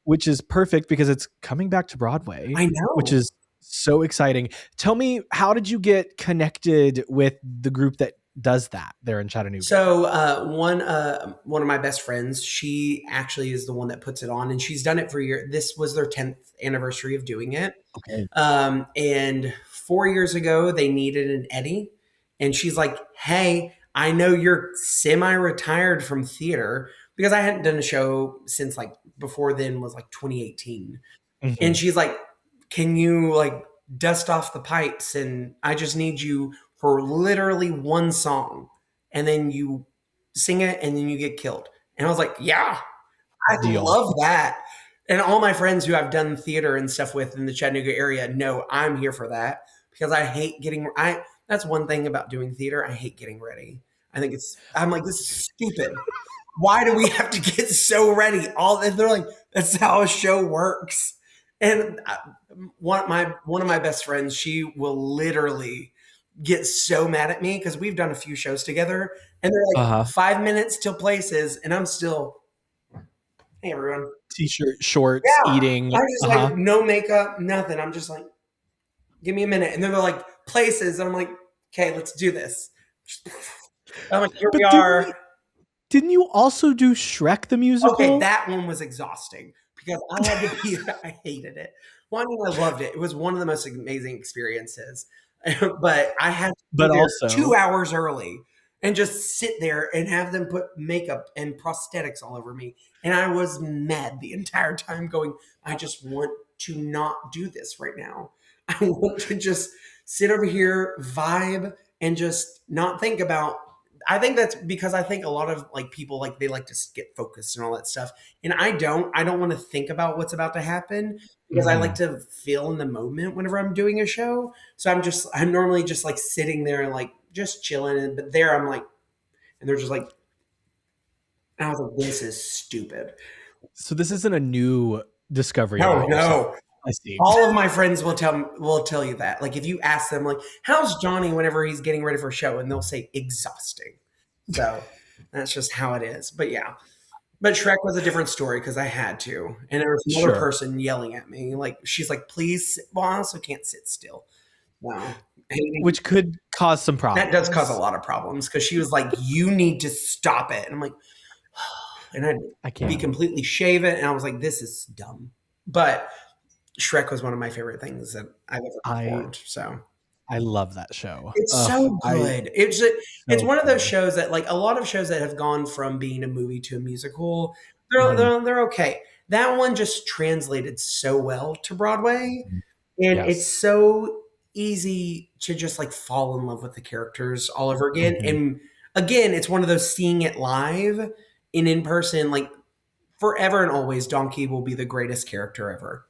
which is perfect because it's coming back to Broadway, I which know. is so exciting. Tell me, how did you get connected with the group that does that there in Chattanooga? So one of my best friends, she actually is the one that puts it on, and she's done it for years. This was their 10th anniversary of doing it. Okay. And 4 years ago, they needed an Eddie, and she's like, "Hey, I know you're semi-retired from theater because I hadn't done a show since like before then was like 2018." And Mhm. she's like, "Can you like dust off the pipes? And I just need you for literally one song, and then you sing it, and then you get killed." And I was like, "Yeah, I Deal. love that." And all my friends who I've done theater and stuff with in the Chattanooga area know I'm here for that because I hate getting. I That's one thing about doing theater. I hate getting ready. I think I'm like, this is stupid. Why do we have to get so ready? All and they're like, that's how a show works. And one of my best friends, she will literally get so mad at me because we've done a few shows together, and they're like Uh-huh. 5 minutes till places, and I'm still, hey everyone, T-shirt, shorts, yeah. eating. I'm just like Uh-huh. no makeup, nothing. I'm just like, give me a minute, and then they're like places, and I'm like, okay, let's do this. I'm like, here we But are. Didn't you also do Shrek the Okay, Musical? that one was exhausting because I had to be I hated it. Well, I mean, I loved it. It was one of the most amazing experiences. But I had to be But there 2 also, hours early and just sit there and have them put makeup and prosthetics all over me. And I was mad the entire time going, I just want to not do this right now. I want to just sit over here, vibe, and just not think about. I think that's because I think a lot of like people like they like to get focused and all that stuff. And I don't. I don't want to think about what's about to happen because I like mhm. to feel in the moment whenever I'm doing a show. So I'm normally just like sitting there and like just chilling. And but there I'm like, and they're just like, and I was like, this is stupid. So this isn't a new discovery No, about yourself. no. I see. All of my friends will tell you that. Like if you ask them, like, how's Johnny whenever he's getting ready for a show, and they'll say exhausting. So that's just how it is. But yeah. But Shrek was a different story because I had to. And there was another Sure. person yelling at me. Like she's like, please sit. Well, I also can't sit still. No. Which could cause some That does cause a problems. lot of problems because she was like, you need to stop it. And I'm like, and I'd I be can't. completely shaven. And I was like, this is dumb. But Shrek was one of my favorite things that I've ever I performed. So I love that show. it's Oh, so I good. It's so one of those good. shows that like a lot of shows that have gone from being a movie to a musical, Mhm. they're okay. That one just translated so well to Broadway, and it's Yes. so easy to just like fall in love with the characters all over again. Mhm. And again, it's one of those seeing it live and in person, like forever and always, Donkey will be the greatest character ever.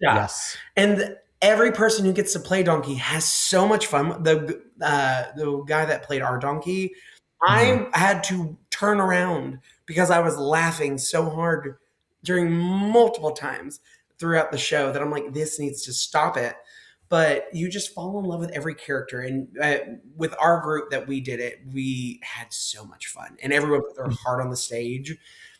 Yeah. Yes. And every person who gets to play Donkey has so much fun. The guy that played our Donkey, Mhm. I had to turn around because I was laughing so hard during multiple times throughout the show that I'm like, this needs to stop it. But you just fall in love with every character, and with our group that we did it, we had so much fun, and everyone put their heart on the stage,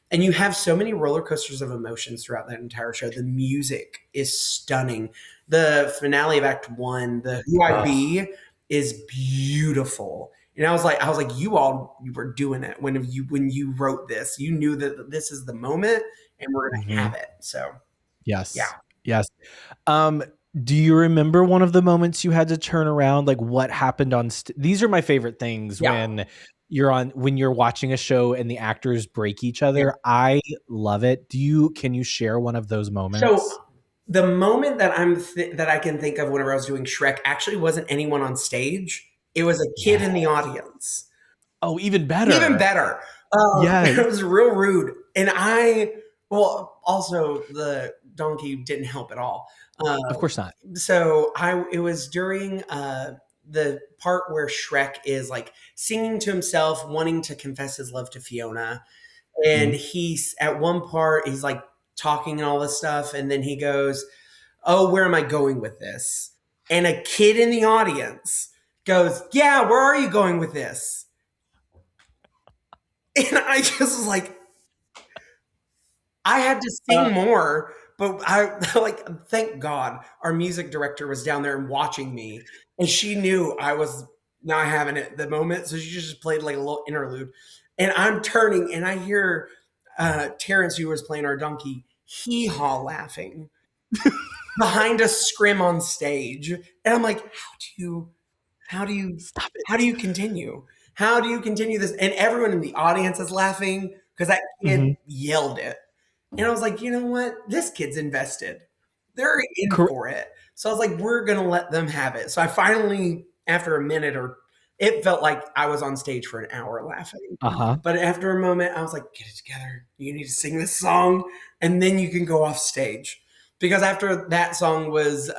and you have so many roller coasters of emotions throughout that entire show. The music is stunning. The finale of Act One, the Who I Ugh. Be, is beautiful. And I was like, you were doing it when you wrote this. You knew that this is the moment, and we're gonna have Mhm. it. So yeah, Yes. Yes. Um, do you remember one of the moments you had to turn around? Like what happened on these are my favorite things yeah, when you're watching a show and the actors break each yeah. other. I love it. Can you share one of those So moments? the moment that that I can think of whenever I was doing Shrek actually wasn't anyone on stage. It was a kid Yeah. in the audience. Oh, even Even better. better. Yes. It was real rude, and well, also the donkey didn't help at all. Uh, Of course not. it was during the part where Shrek is like singing to himself, wanting to confess his love to Fiona, and Mhm. he's at one part he's like talking and all this stuff, and then he goes, "Oh, where am I going with this?" And a kid in the audience goes, "Yeah, where are you going with this?" And I just was like, I had to Uh, sing more, but I like thank God our music director was down there and watching me, and she knew I was not having it at the moment, so she just played like a little interlude, and I'm turning and I hear Terrence, who was playing our donkey, hee haw laughing behind a scrim on stage, and I'm like, how do you Stop how do it. you continue? How do you continue this? And everyone in the audience is laughing because that kid Mhm. yelled it. And I was like, you know what? This kid's invested. They're in Cor for it. So I was like, we're gonna let them have it. So I finally, after a minute or it felt like I was on stage for an hour laughing. Uh-huh. But after a moment, I was like, get it together. You need to sing this song, and then you can go off stage. Because after that song was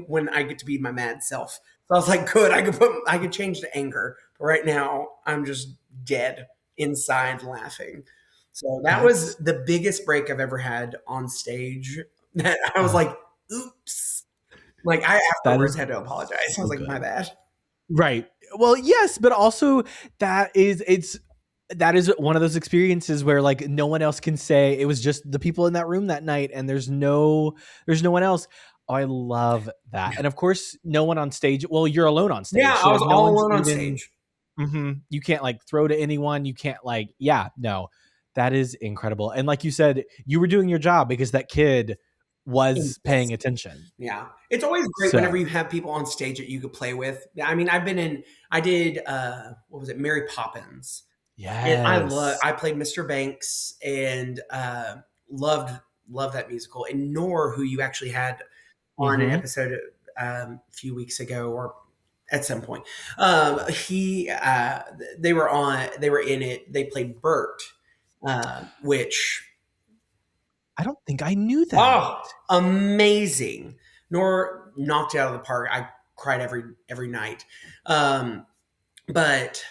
when I get to be my mad self. So I was like, good, I could change to anger. But right now, I'm just dead inside laughing. So that was That's the biggest break I've ever had on stage. That I was uh, like, oops. Like I that afterwards is had to apologize. I was so like, my good. bad. Right. Well, yes, but also that is one of those experiences where like no one else can say it was just the people in that room that night and there's no one else. Oh, I love that. Yeah. And of course, no one on stage. Well, you're alone on Yeah, stage. So I was like no all one's alone on even stage. You can't like throw to anyone. You can't like, yeah, no, that is incredible. And like you said, you were doing your job because that kid was paying Invested. attention. Yeah. It's always great whenever So, you have people on stage that you could play with. I mean, I did, what was it? Mary Poppins. And yes. I played Mr. Banks and, loved, loved that musical. And Nor, who you actually had on an Hmm. episode, a few weeks ago or at some point, they were in it. They played Bert, which, I don't think I knew that. oh, amazing. Nor knocked it out of the park. I cried every night. Um, but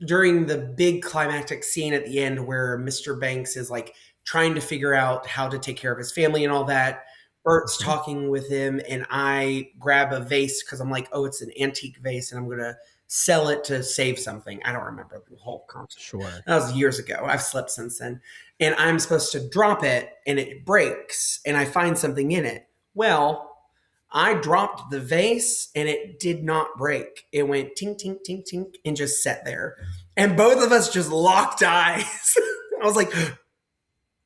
during the big climactic scene at the end where Mr. Banks is like trying to figure out how to take care of his family and all that, Bert's Mhm. talking with him, and I grab a vase because I'm like, oh, it's an antique vase, and I'm gonna sell it to save something. I don't remember the whole concept. Sure. That was years ago. I've slept since then. And I'm supposed to drop it, and it breaks, and I find something in it. Well, I dropped the vase and it did not break. It went tink, tink, tink, tink, and just sat there. And both of us just locked eyes. I was like,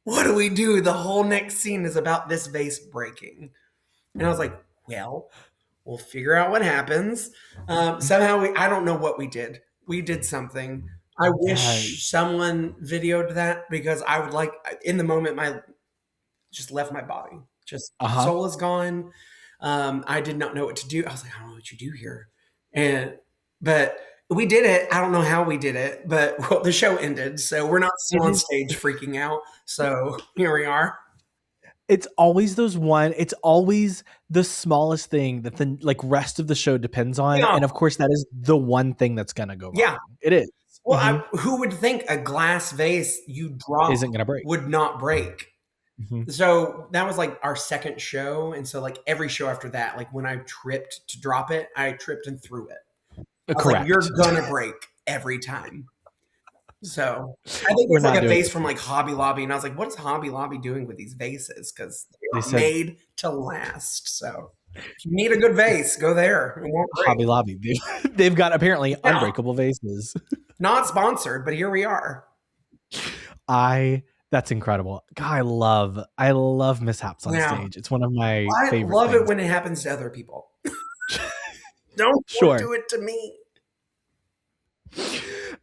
what do we do? The whole next scene is about this vase breaking. And I was like, well, we'll figure out what happens. Somehow, I don't know what we did. We did something. I Yeah. wish someone videoed that because I would like, in the moment, my just left my body. Just Uh huh. soul is gone. I did not know what to do. I was like, I don't know what you do here. And but we did it. I don't know how we did it, but well, the show ended, so we're not still It on is. stage freaking out. So here we are. It's always those one. It's always the smallest thing that the like rest of the show depends on, Yeah, and of course, that is the one thing that's gonna go yeah. wrong. It is. Well, who would think a glass vase you drop Isn't gonna break. would not break? Mhm. So that was like our second show, and so like every show after that, like when I tripped to drop it, I tripped and threw it. I was like, "You're Correct. gonna break every time." So I think We're it's like not a doing vase it from for you. like Hobby Lobby, and I was like, "What is Hobby Lobby doing with these vases? Because they They are said made to last." So if you need a good vase, go there. It won't break. Hobby Lobby. They've got apparently Yeah, unbreakable vases. not sponsored, but here we are. I That's incredible. God, I love mishaps on Yeah, stage. It's one of my I favorite love it things. when it happens to other people. Don't Sure. do it to me.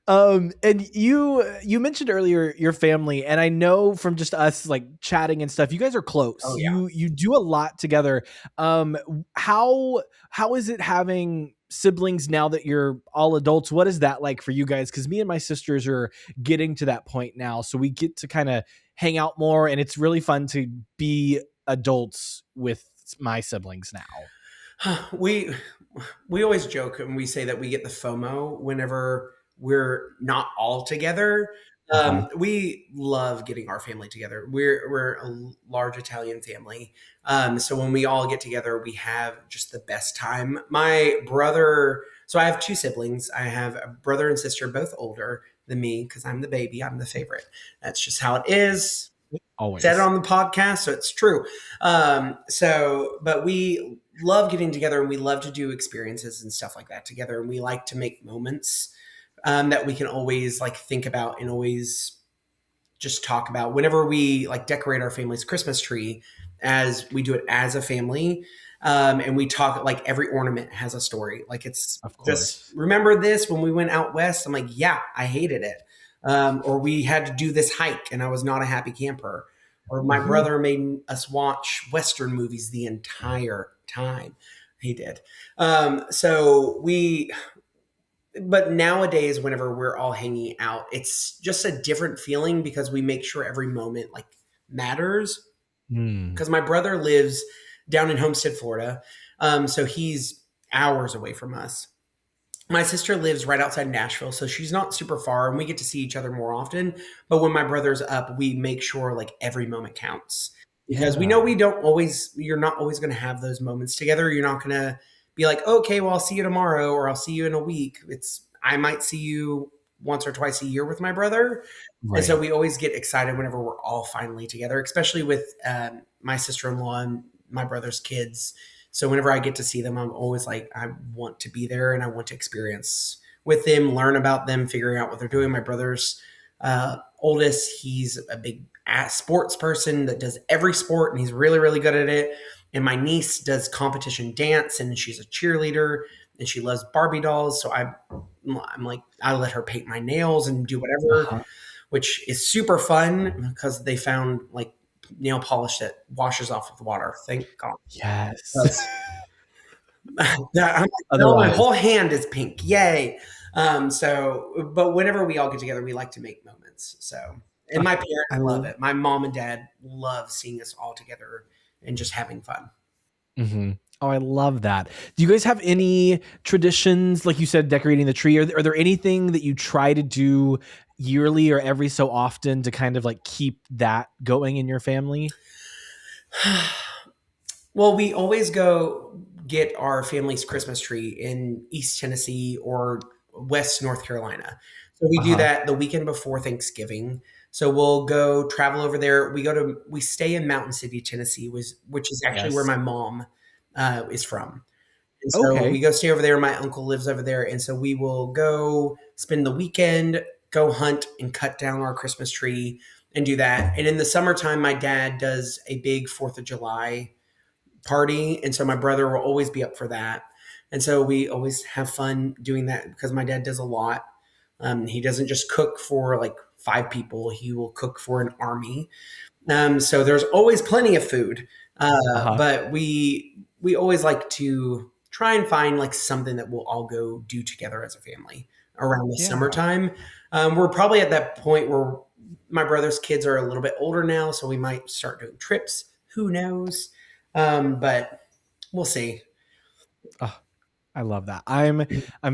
And you mentioned earlier your family, and I know from just us like chatting and stuff, you guys are close. Oh yeah. You do a lot together. Um, how is it having siblings now that you're all adults? What is that like for you guys? Because me and my sisters are getting to that point now, so we get to kind of hang out more, and it's really fun to be adults with my siblings now. we we always joke and we say that we get the FOMO whenever we're not all together. Uh-huh. We love getting our family together. We're a large Italian family, so when we all get together, we have just the best time. My brother, so I have two siblings. I have a brother and sister, both older than me because I'm the baby. I'm the favorite. That's just how it is. Said it Always. on the podcast, so it's true. But we love getting together and we love to do experiences and stuff like that together. And we like to make moments that we can always like think about and always just talk about whenever we like decorate our family's Christmas tree as we do it as a family. And we talk like every ornament has a story. Like it's Of just course. remember this when we went out west. I'm like, yeah, I hated it. Or we had to do this hike and I was not a happy camper. Or my Mhm. brother made us watch Western movies the entire time. He did. So we but nowadays whenever we're all hanging out it's just a different feeling because we make sure every moment like matters Mm. because my brother lives down in Homestead, Florida, so he's hours away from us. My sister lives right outside Nashville, so she's not super far and we get to see each other more often. But when my brother's up, we make sure like every moment counts because we know Yeah. you're not always going to have those moments together. You're not going to be like, okay, well, I'll see you tomorrow or I'll see you in a week. I might see you once or twice a year with my brother. And so Right. we always get excited whenever we're all finally together, especially with my sister in law and my brother's kids. So whenever I get to see them, I'm always like, I want to be there and I want to experience with them, learn about them, figuring out what they're doing. My brother's oldest, he's a big sports person that does every sport, and he's really, really good at it. And my niece does competition dance, and she's a cheerleader, and she loves Barbie dolls. So I'm like, I let her paint my nails and do whatever, Uh-huh. which is super fun because they found like nail polish that washes off with water. Thank God. Yes. Because I'm like, no, my Otherwise, whole hand is pink. Yay. But whenever we all get together, we like to make moments. So, and uh, my I parents love love. it. My mom and dad love seeing us all together and just having fun. Mhm. Oh, I love that. Do you guys have any traditions, like you said, decorating the tree? Are there anything that you try to do yearly or every so often to kind of like keep that going in your family? Well, we always go get our family's Christmas tree in East Tennessee or West North Carolina. So we do Uh-huh. that the weekend before Thanksgiving. So we'll go travel over there. We stay in Mountain City, Tennessee, which is actually where Yes. my mom is from. And so we Okay. go stay over there. My uncle lives over there. And so we will go spend the weekend, go hunt and cut down our Christmas tree and do that. And in the summertime, my dad does a big 4th of July party. And so my brother will always be up for that. And so we always have fun doing that because my dad does a lot. He doesn't just cook for like 5 people, he will cook for an army. So there's always plenty of food. Uh-huh. But we always like to try and find like something that we'll all go do together as a family around the Yeah. summertime. We're probably at that point where my brother's kids are a little bit older now, so we might start doing trips. Who knows? But we'll see. Oh, I love that. I'm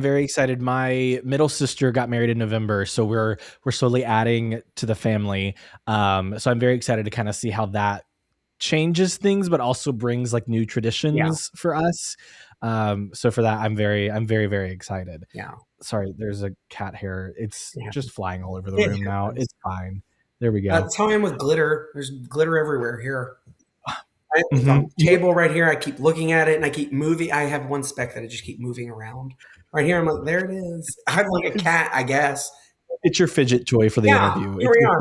very excited. My middle sister got married in November, so we're slowly adding to the family. So I'm very excited to kind of see how that changes things, but also brings like new Yeah, traditions for us. So for that, I'm very, very excited. yeah, Sorry, there's a cat hair. It's yeah. just flying all over the It room now. happens. It's fine. There we go. That's how I am with glitter. There's glitter everywhere here. It's on Hmm. the table right here. I keep looking at it and I keep moving. I have one speck that I just keep moving around. Right here, I'm like, there it is. I'm like a It's cat, I guess. it's your fidget toy for the Yeah, interview. here It's we your, are.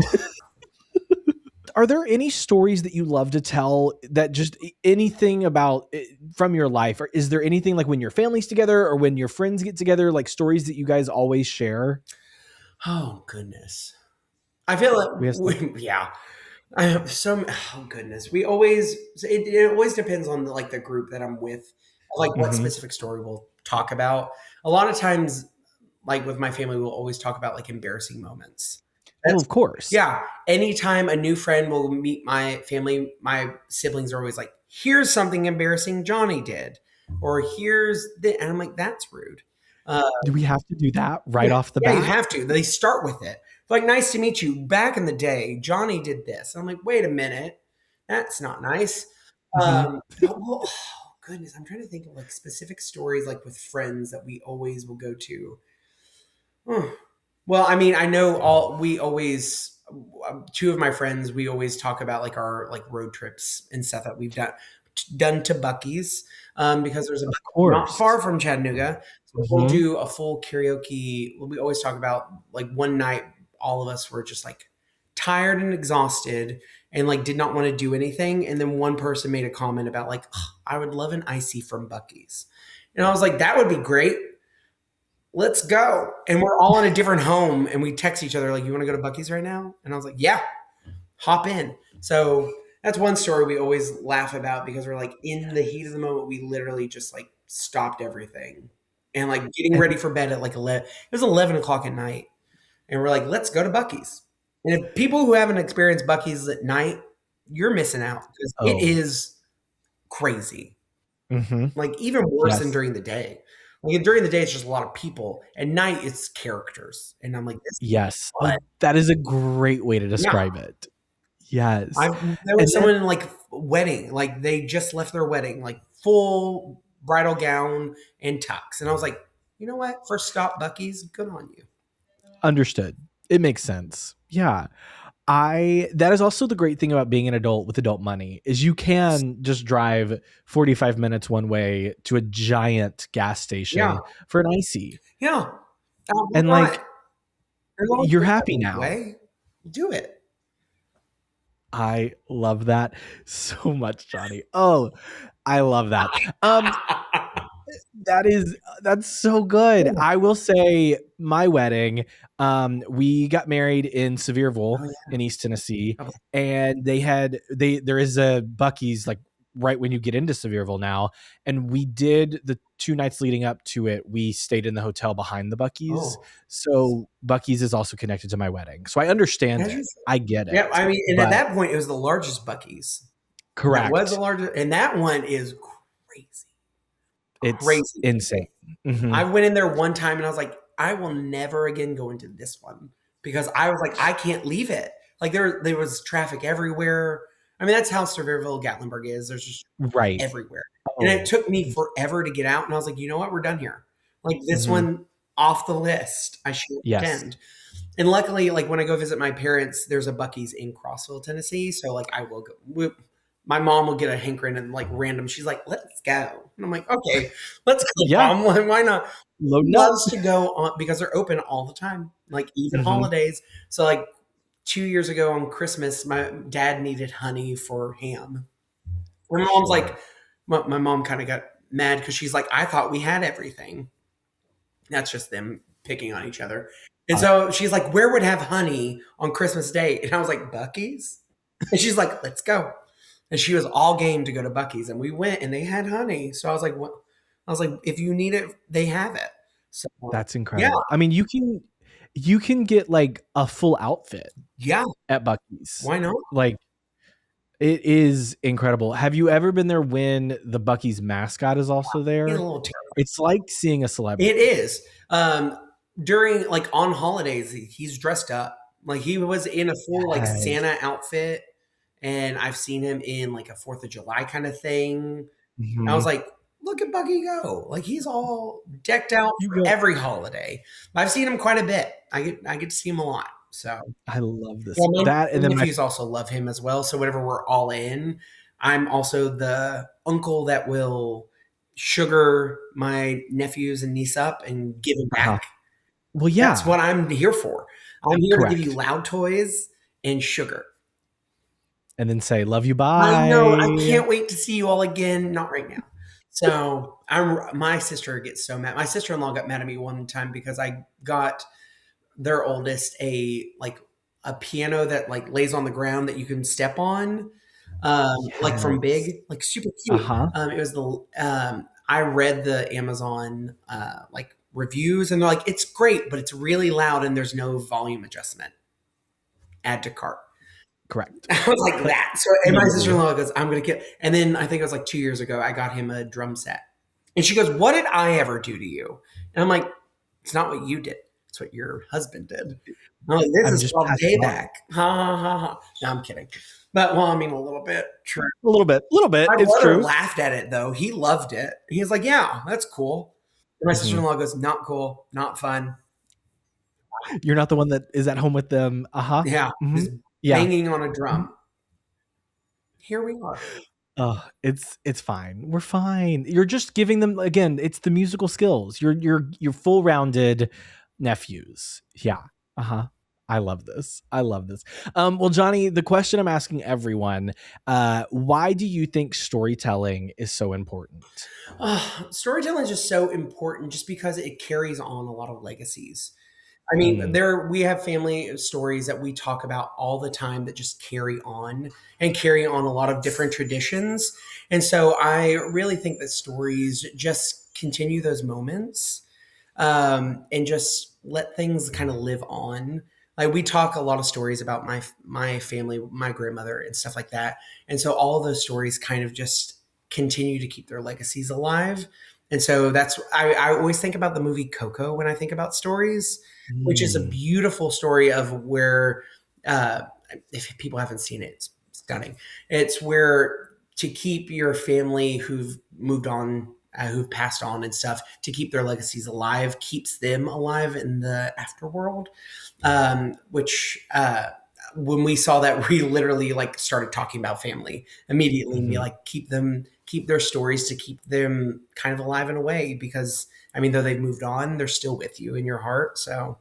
are there any stories that you love to tell that just anything about from your life, or is there anything like when your family's together or when your friends get together, like stories that you guys always share? Oh goodness. I feel We have some. like yeah. I have some oh goodness. We always it always depends on like the group that I'm with, like what Hmm. specific story we'll talk about. A lot of times, like with my family, we'll always talk about like embarrassing moments. Well, That's of course. yeah. Anytime a new friend will meet my family, my siblings are always like, "Here's something embarrassing Johnny did," or "Here's the," and I'm like, "That's rude." Uh, Do we have to do that right yeah, off the yeah, you bat? have to. They start with it. Like, nice to meet you. Back in the day, Johnny did this. I'm like, wait a minute, that's not nice. Hmm. Well, oh, goodness, I'm trying to think of like specific stories, like with friends that we always will go to. Hmm. Well, I mean, I know all we always two of my friends we always talk about like our like road trips and stuff that we've done to Buc-ees because there's a Of Buc-ee's not course. far from Chattanooga. So we'll Hmm. do a full karaoke. We always talk about like one night all of us were just like tired and exhausted and like did not want to do anything. And then one person made a comment about like, "Ugh, I would love an icy from Buc-ee's." And I was like, that would be great. Let's go. And we're all in a different home and we text each other like, you want to go to Buc-ee's right now? And I was like, yeah, hop in. So that's one story we always laugh about because we're like in the heat of the moment, we literally just like stopped everything and like getting And ready for bed at like 11. It was 11 o'clock at night. And we're like, let's go to Buc-ee's. And if people who haven't experienced Buc-ee's at night, you're missing out because it oh, is crazy. hmm, Like even worse than yes, during the day. Like during the day, it's just a lot of people. At night, it's characters, and I'm like, this is yes. Oh, fun. that is a great way to Yeah, describe it. Yes, there and was then someone in like wedding, like they just left their wedding, like full bridal gown and tux, and I was like, you know what? First stop, Bucky's. Good on you. understood. It makes sense. Yeah. I that is also the great thing about being an adult with adult money is you can just drive 45 minutes one way to a giant gas Yeah, station for an icy. yeah. why And not? like, As long as you're you're happy happy now. way, do it. I love that so much, Johnny. Oh, I love that. That's so good. Yeah. I will say my wedding, we got married in Sevierville Oh, yeah. in East Tennessee, Okay. and there is a Buc-ees like right when you get into Sevierville now, and we did the 2 nights leading up to it, we stayed in the hotel behind the Buc-ees. Oh. So Buc-ees is also connected to my wedding. So I understand As you it. said. I get Yeah, it. I mean, and at But that point, it was the largest Buc-ees. That was the correct. largest, and that one is crazy, It's crazy big. insane. I Mhm. went in there one time and I was like, I will never again go into this one because I was like, I can't leave it. Like there was traffic everywhere. I mean, that's how Sevierville Gatlinburg is. There's just Right. everywhere. And it Oh, took me forever to get out. And I was like, you know what? We're done here. Like this mhm. one off the list. I should Yes. attend. And luckily, like when I go visit my parents, there's a Buc-ee's in Crossville, Tennessee. So like I will go. My mom will get a hankering and like random. She's like, "Let's go," and I'm like, "Okay, let's go, Yeah, mom. Why not?" She loading up. loves to go on because they're open all the time, like even Mhm. holidays. So like 2 years ago on Christmas, my dad needed honey for ham. And my mom's like, Sure. my mom kind of got mad because she's like, I thought we had everything. That's just them picking on each other. And Uh, so she's like, where would have honey on Christmas Day? And I was like, Buc-ee's? And she's like, let's go. And she was all game to go to Buc-ee's. And we went and they had honey. So I was like, what? I was like, if you need it, they have it. So that's yeah, incredible. I mean, you can get, like, a full outfit yeah. at Buc-ee's. Why not? Like, it is incredible. Have you ever been there when the Buc-ee's mascot is also He's a there? little terrible. It's like seeing a It celebrity. is. During like on holidays, he's dressed up. Like he was in a full like Yes. Santa outfit, and I've seen him in like a Fourth of July kind of thing. I was Mhm. like, look at Buggy go! Like he's all decked out You for go every holiday. I've seen him quite a bit. I get to see him a lot. So I love yeah, this. my That and then my nephews also love him as well. So whenever we're all in, I'm also the uncle that will sugar my nephews and niece up and give them uh-huh. back. Well, That's yeah. what I'm here for. I'm here to give you Correct. loud toys and sugar. And then say, "Love you, I know. I bye." can't wait to see you all again. Not right now. So my sister gets so mad. My sister-in-law got mad at me one time because I got their oldest a piano that like lays on the ground that you can step on, like from Yes. Big, like super cute. Uh-huh. It was I read the Amazon like reviews and they're like it's great, but it's really loud and there's no volume adjustment. Add to cart. Correct. I was like But that. So, and my sister in no. law goes, I'm going to kill. And then I think it was like 2 years ago, I got him a drum set. And she goes, what did I ever do to you? And I'm like, it's not what you did. It's what your husband did. I'm like, this I'm is just called passing on. payback. Ha ha ha ha. No, I'm kidding. But, well, I mean, a little bit. True. A little bit. A little bit. My It's brother true. laughed at it, though. He loved it. He's like, yeah, that's cool. And my sister in Mhm. law goes, not cool, not fun. You're not the one that is at home with them. Uh-huh. Yeah, Mhm. just Yeah. banging on a Mhm. drum. Here we are. Oh, it's fine. We're fine. You're just giving them again, it's the musical skills. You're full-rounded nephews. Yeah. Uh-huh. I love this. I love this. Well, Johnny, the question I'm asking everyone, why do you think storytelling is so important? Storytelling is just so important just because it carries on a lot of legacies. I mean, Mm, we have family stories that we talk about all the time that just carry on and carry on a lot of different traditions. And so I really think that stories just continue those moments and just let things kind of live on. Like we talk a lot of stories about my family, my grandmother, and stuff like that, and so all of those stories kind of just continue to keep their legacies alive. And so that's I always think about the movie Coco when I think about stories, which is a mm. beautiful story of where uh, if people haven't seen it, it's stunning. It's where to keep your family who've moved on who've passed on and stuff to keep their legacies alive keeps them alive in the afterworld which when we saw that, we literally like started talking about family immediately and be Mhm. like, keep their stories to keep them kind of alive in a way. Because I mean, though they've moved on, they're still with you in your heart. So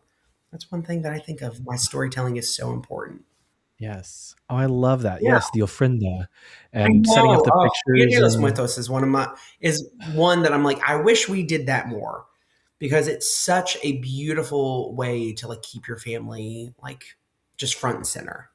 that's one thing that I think of. My storytelling is so important. Yes. Oh, I love that. Yeah, Yes, the ofrenda I and setting up know. the Dia pictures de los and Muertos is one that I'm like, I wish we did that more because it's such a beautiful way to like keep your family like just front and center.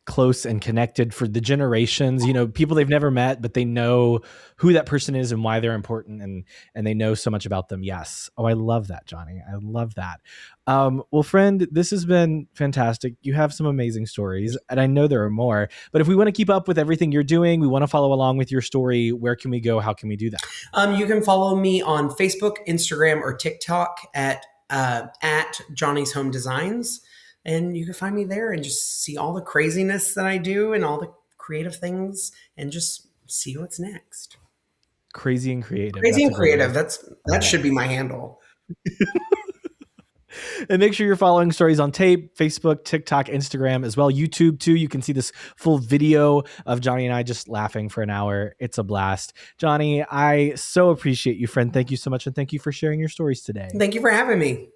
close and connected for the generations, people they've never met, but they know who that person is and why they're important, and they know so much about them. Yes. Oh, I love that, Johnny. I love that. Well, friend, this has been fantastic. You have some amazing stories, and I know there are more, but if we want to keep up with everything you're doing, we want to follow along with your story, where can we go? How can we do that? You can follow me on Facebook, Instagram, or TikTok at Johnny's Home Designs, and you can find me there and just see all the craziness that I do and all the creative things, and just see what's next. Crazy and creative. Crazy That's a and great way. creative. That should be my handle. And make sure you're following Stories on Tape, Facebook, TikTok, Instagram, as well. YouTube, too. You can see this full video of Johnny and I just laughing for an hour. It's a blast. Johnny, I so appreciate you, friend. Thank you so much. And thank you for sharing your stories today. Thank you for having me.